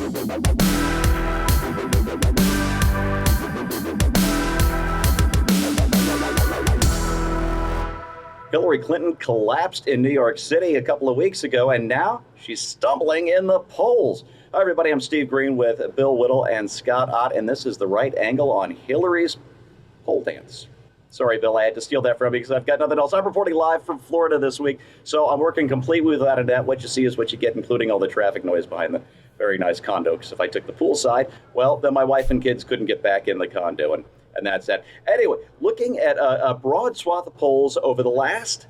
Hillary Clinton collapsed in New York City a couple of weeks ago, and now she's stumbling in the polls. Hi, everybody. I'm Steve Green with Bill Whittle and Scott Ott, and this is the right angle on Hillary's pole dance. Sorry, Bill, I had to steal that from you because I've got nothing else. I'm reporting live from Florida this week, so I'm working completely without a net. What you see is what you get, including all the traffic noise behind the very nice condo, because if I took the pool side, well, then my wife and kids couldn't get back in the condo, and that's that. Anyway, looking at a broad swath of polls over the last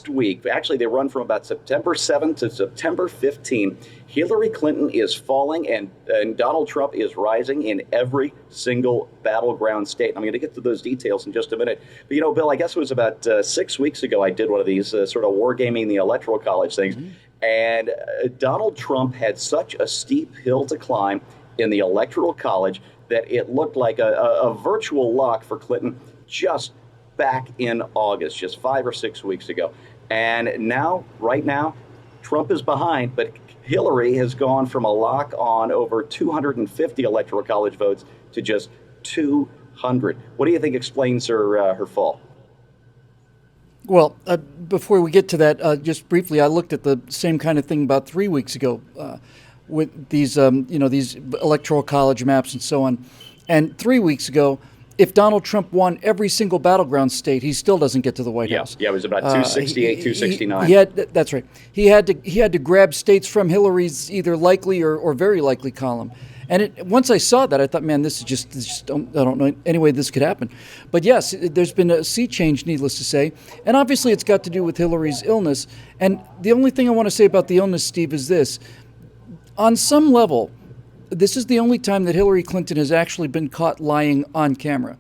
week, actually they run from about September 7th to September 15th, Hillary Clinton is falling and Donald Trump is rising in every single battleground state. I'm going to get to those details in just a minute. But, you know, Bill, I guess it was about 6 weeks ago I did one of these sort of wargaming the Electoral College things. Mm-hmm. And Donald Trump had such a steep hill to climb in the Electoral College that it looked like a virtual lock for Clinton just back in August, just 5 or 6 weeks ago. And now, right now, Trump is behind, but Hillary has gone from a lock on over 250 Electoral College votes to just 200. What do you think explains her fall? Well, before we get to that, just briefly, I looked at the same kind of thing about 3 weeks ago with these, these electoral college maps and so on. And 3 weeks ago, if Donald Trump won every single battleground state, he still doesn't get to the White House. Yeah, it was about 268, 269. That's right. He had to grab states from Hillary's either likely or very likely column. And once I saw that, I thought, man, this is just I don't know any way this could happen. But yes, there's been a sea change, needless to say. And obviously it's got to do with Hillary's illness. And the only thing I want to say about the illness, Steve, is this. On some level, this is the only time that Hillary Clinton has actually been caught lying on camera.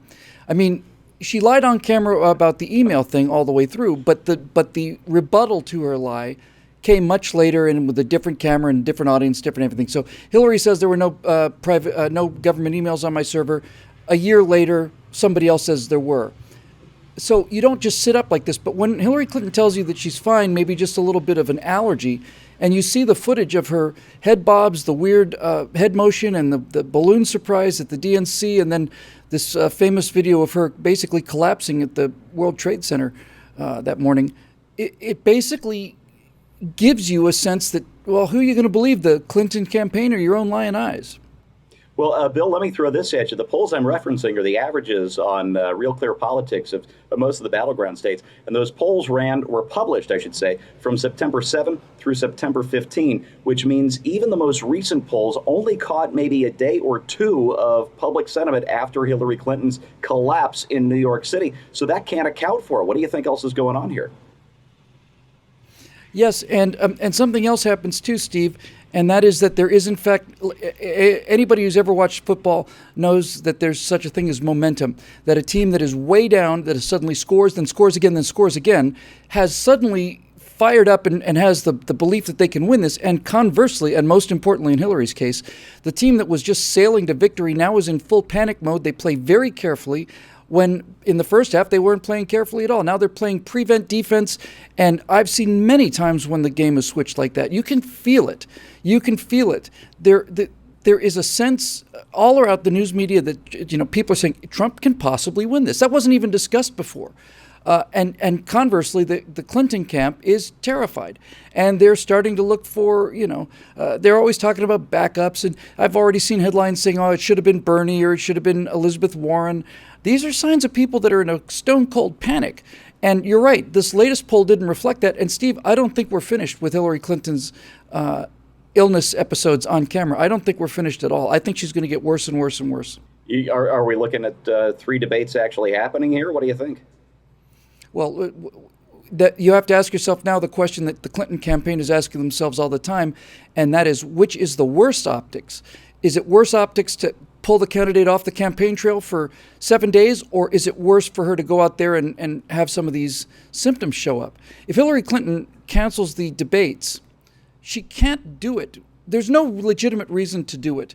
I mean, she lied on camera about the email thing all the way through, but the rebuttal to her lie came much later and with a different camera and different audience, different everything. So Hillary says there were no no government emails on my server. A year later, somebody else says there were. So you don't just sit up like this. But when Hillary Clinton tells you that she's fine, maybe just a little bit of an allergy, and you see the footage of her head bobs, the weird head motion, and the balloon surprise at the DNC, and then this famous video of her basically collapsing at the World Trade Center that morning, it basically gives you a sense that, well, who are you going to believe, the Clinton campaign or your own lying eyes? Well, Bill, let me throw this at you. The polls I'm referencing are the averages on Real Clear Politics of most of the battleground states. And those polls were published, I should say, from September 7th through September 15, which means even the most recent polls only caught maybe a day or two of public sentiment after Hillary Clinton's collapse in New York City. So that can't account for it. What do you think else is going on here? Yes, and something else happens too, Steve, and that is that there is, in fact, anybody who's ever watched football knows that there's such a thing as momentum, that a team that is way down, that suddenly scores, then scores again, has suddenly fired up and has the belief that they can win this. And conversely, and most importantly in Hillary's case, the team that was just sailing to victory now is in full panic mode. They play very carefully, when in the first half they weren't playing carefully at all. Now they're playing prevent defense, and I've seen many times when the game is switched like that. You can feel it. There is a sense all around the news media that people are saying Trump can possibly win this. That wasn't even discussed before. And conversely, the Clinton camp is terrified, and they're starting to look for, they're always talking about backups, and I've already seen headlines saying, oh, it should have been Bernie or it should have been Elizabeth Warren. These are signs of people that are in a stone-cold panic. And you're right, this latest poll didn't reflect that. And Steve, I don't think we're finished with Hillary Clinton's illness episodes on camera. I don't think we're finished at all. I think she's going to get worse and worse and worse. Are we looking at 3 debates actually happening here? What do you think? Well, that you have to ask yourself now the question that the Clinton campaign is asking themselves all the time, and that is, which is the worst optics? Is it worse optics to pull the candidate off the campaign trail for 7 days, or is it worse for her to go out there and have some of these symptoms show up? If Hillary Clinton cancels the debates, she can't do it. There's no legitimate reason to do it.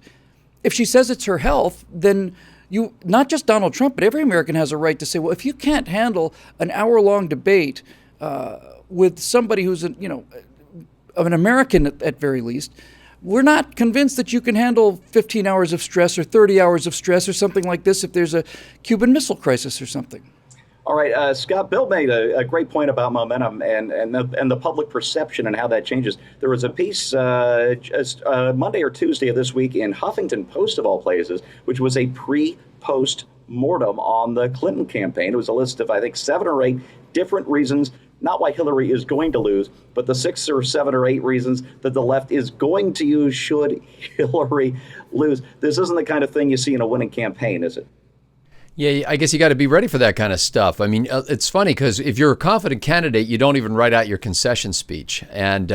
If she says it's her health, then not just Donald Trump, but every American has a right to say, well, if you can't handle an hour-long debate with somebody who's, of an American at very least, we're not convinced that you can handle 15 hours of stress or 30 hours of stress or something like this if there's a Cuban Missile Crisis or something. All right, Scott, Bill made a great point about momentum and the public perception and how that changes. There was a piece just Monday or Tuesday of this week in Huffington Post, of all places, which was a pre-post mortem on the Clinton campaign. It was a list of, I think, 7 or 8 different reasons, not why Hillary is going to lose, but the 6 or 7 or 8 reasons that the left is going to use should Hillary lose. This isn't the kind of thing you see in a winning campaign, is it? Yeah, I guess you got to be ready for that kind of stuff. I mean, it's funny because if you're a confident candidate, you don't even write out your concession speech. And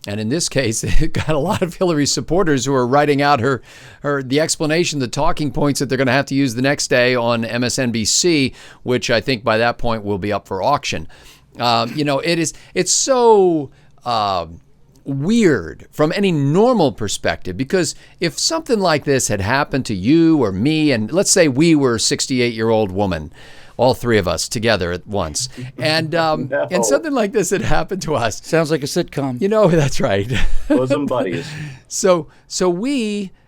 in this case, it got a lot of Hillary supporters who are writing out the explanation, the talking points that they're going to have to use the next day on MSNBC, which I think by that point will be up for auction. It's so weird from any normal perspective, because if something like this had happened to you or me, and let's say we were a 68-year-old woman, all 3 of us together at once, and No. and something like this had happened to us. Sounds like a sitcom. That's right. Bosom buddies. So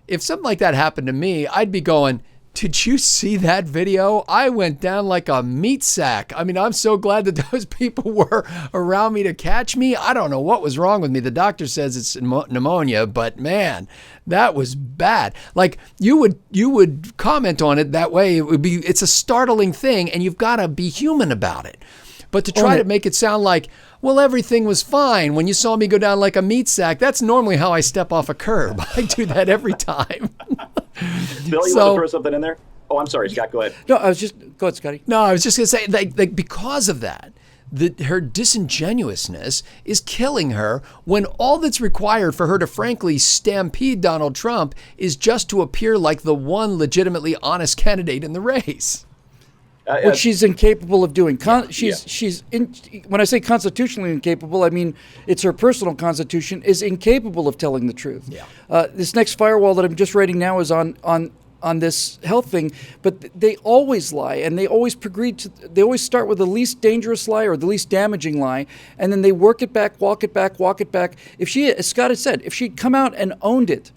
if something like that happened to me, I'd be going, did you see that video? I went down like a meat sack. I mean, I'm so glad that those people were around me to catch me. I don't know what was wrong with me. The doctor says it's pneumonia, but man, that was bad. Like you would comment on it that way. It's a startling thing, and you've got to be human about it. But to try to make it sound like, well, everything was fine when you saw me go down like a meat sack, that's normally how I step off a curb. I do that every time. Bill, you want to throw something in there? Oh, I'm sorry, Scott, go ahead. No, go ahead, Scotty. No, I was just going to say, like because of that, her disingenuousness is killing her when all that's required for her to frankly stampede Donald Trump is just to appear like the one legitimately honest candidate in the race. Which she's incapable of doing. When I say constitutionally incapable, I mean it's her personal constitution is incapable of telling the truth. Yeah. This next firewall that I'm just writing now is on this health thing, but they always lie, and they always they always start with the least dangerous lie or the least damaging lie, and then they work it back, walk it back. If she, as Scott had said, if she'd come out and owned it,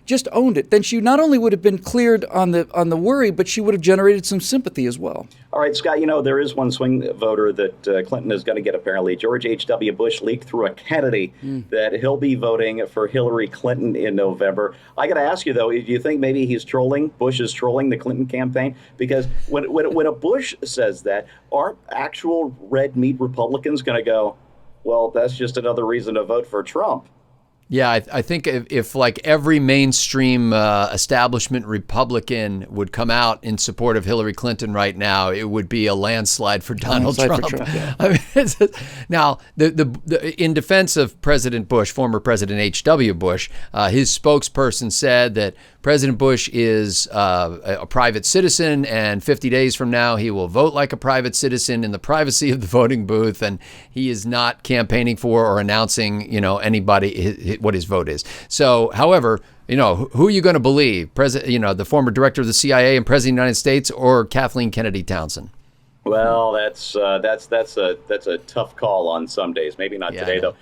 just owned it, then she not only would have been cleared on the worry, but she would have generated some sympathy as well. All right, Scott, there is one swing voter that Clinton is going to get, apparently. George H.W. Bush leaked through a Kennedy that he'll be voting for Hillary Clinton in November. I got to ask you, though, do you think maybe Bush is trolling the Clinton campaign? Because when a Bush says that, aren't actual red meat Republicans going to go, well, that's just another reason to vote for Trump? Yeah, I think if like every mainstream establishment Republican would come out in support of Hillary Clinton right now, it would be a landslide for Donald Trump. Yeah. I mean, now, in defense of President Bush, former President H.W. Bush, his spokesperson said that President Bush is a private citizen, and 50 days from now he will vote like a private citizen in the privacy of the voting booth, and he is not campaigning for or announcing, anybody what his vote is. So, however, who are you going to believe? The former director of the CIA and President of the United States, or Kathleen Kennedy Townsend? Well, that's a tough call on some days. Maybe not today, though.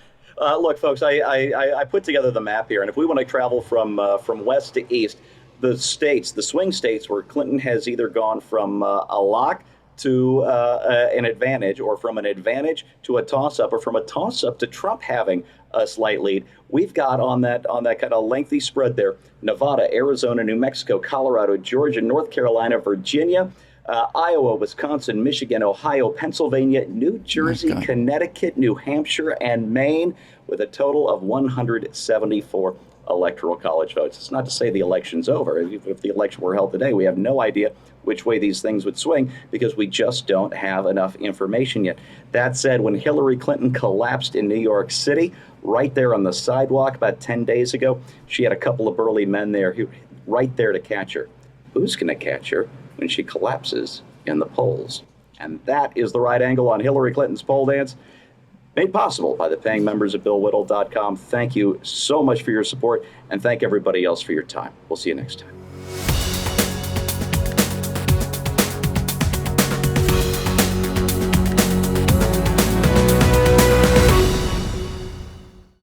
Look, folks, I put together the map here, and if we want to travel from west to east, the swing states where Clinton has either gone from a lock to an advantage, or from an advantage to a toss-up, or from a toss-up to Trump having a slight lead. We've got on that kind of lengthy spread there: Nevada, Arizona, New Mexico, Colorado, Georgia, North Carolina, Virginia, Iowa, Wisconsin, Michigan, Ohio, Pennsylvania, New Jersey, Connecticut, New Hampshire, and Maine, with a total of 174 electoral college votes. It's not to say the election's over. If the election were held today, we have no idea which way these things would swing, because we just don't have enough information yet. That said, when Hillary Clinton collapsed in New York City, right there on the sidewalk about 10 days ago, she had a couple of burly men there who right there to catch her. Who's going to catch her when she collapses in the polls? And that is the right angle on Hillary Clinton's pole dance, made possible by the paying members of BillWhittle.com. Thank you so much for your support, and thank everybody else for your time. We'll see you next time.